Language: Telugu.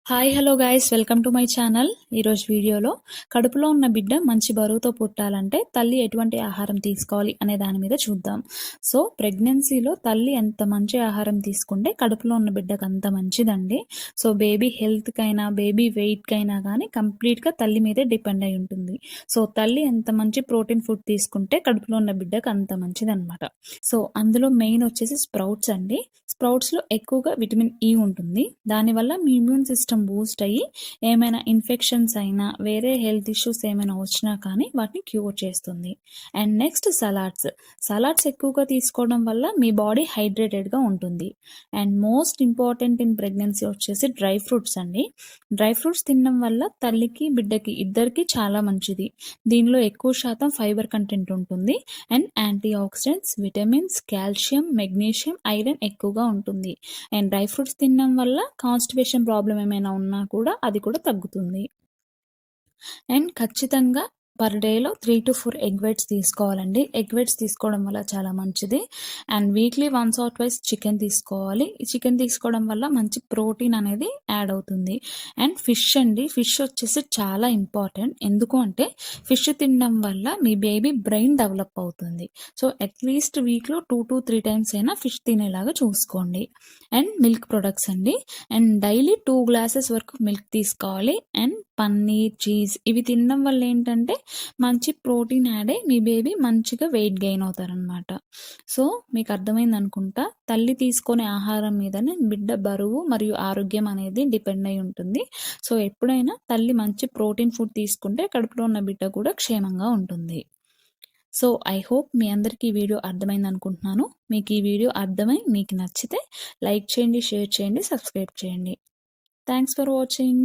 Hi hello guys welcome to my channel. ఈరోజు వీడియోలో కడుపులో ఉన్న బిడ్డ మంచి బరువుతో పుట్టాలంటే తల్లి ఎటువంటి ఆహారం తీసుకోవాలి అనే దాని మీద చూద్దాం. సో ప్రెగ్నెన్సీలో తల్లి ఎంత మంచి ఆహారం తీసుకుంటే కడుపులో ఉన్న బిడ్డకు అంత మంచిదండి. సో బేబీ హెల్త్కైనా బేబీ వెయిట్కైనా కానీ కంప్లీట్గా తల్లి మీదే డిపెండ్ అయి ఉంటుంది. సో తల్లి ఎంత మంచి ప్రోటీన్ ఫుడ్ తీసుకుంటే కడుపులో ఉన్న బిడ్డకు అంత మంచిదన్నమాట. సో అందులో మెయిన్ వచ్చేసి స్ప్రౌట్స్ అండి. స్ప్రౌట్స్లో ఎక్కువగా విటమిన్ ఈ ఉంటుంది. దానివల్ల మీ ఇమ్యూన్ సిస్టమ్ బూస్ట్ అయ్యి ఏమైనా ఇన్ఫెక్షన్స్ అయినా వేరే హెల్త్ ఇష్యూస్ ఏమైనా వచ్చినా కానీ వాటిని క్యూర్ చేస్తుంది. అండ్ నెక్స్ట్ సలాడ్స్ ఎక్కువగా తీసుకోవడం వల్ల మీ బాడీ హైడ్రేటెడ్గా ఉంటుంది. And most important in pregnancy వచ్చేసి డ్రై ఫ్రూట్స్ అండి. డ్రై ఫ్రూట్స్ తినడం వల్ల తల్లికి బిడ్డకి ఇద్దరికి చాలా మంచిది. దీనిలో ఎక్కువ శాతం ఫైబర్ కంటెంట్ ఉంటుంది. And antioxidants, vitamins, calcium, magnesium, iron ఎక్కువగా ఉంటుంది. అండ్ డ్రై ఫ్రూట్స్ తినడం వల్ల కాన్స్టిపేషన్ ప్రాబ్లం ఏమైనా ఉన్నా కూడా అది కూడా తగ్గుతుంది. అండ్ ఖచ్చితంగా పర్ డేలో 3 to 4 ఎగ్ వైట్స్ తీసుకోవాలండి. ఎగ్ వైట్స్ తీసుకోవడం వల్ల చాలా మంచిది. And weekly once or twice chicken తీసుకోవాలి. ఈ చికెన్ తీసుకోవడం వల్ల మంచి ప్రోటీన్ అనేది యాడ్ అవుతుంది. అండ్ ఫిష్ అండి, ఫిష్ వచ్చేసి చాలా ఇంపార్టెంట్. ఎందుకు అంటే ఫిష్ తినడం వల్ల మీ బేబీ బ్రెయిన్ డెవలప్ అవుతుంది. సో అట్లీస్ట్ వీక్లో 2 to 3 times అయినా ఫిష్ తినేలాగా చూసుకోండి. అండ్ మిల్క్ ప్రొడక్ట్స్ అండి. అండ్ డైలీ 2 glasses వరకు మిల్క్ తీసుకోవాలి. అండ్ పన్నీర్, చీజ్ ఇవి తినడం వల్ల ఏంటంటే మంచి ప్రోటీన్ యాడ్ అయ్యి మీ బేబీ మంచిగా వెయిట్ గెయిన్ అవుతారనమాట. సో మీకు అర్థమైంది అనుకుంటా. తల్లి తీసుకునే ఆహారం మీదనే బిడ్డ బరువు మరియు ఆరోగ్యం అనేది డిపెండ్ అయి ఉంటుంది. సో ఎప్పుడైనా తల్లి మంచి ప్రోటీన్ ఫుడ్ తీసుకుంటే కడుపులో ఉన్న బిడ్డ కూడా క్షేమంగా ఉంటుంది. సో ఐ హోప్ మీ అందరికీ ఈ వీడియో అర్థమైంది అనుకుంటున్నాను. మీకు ఈ వీడియో అర్థమై మీకు నచ్చితే లైక్ చేయండి, షేర్ చేయండి, సబ్స్క్రైబ్ చేయండి. Thanks for watching.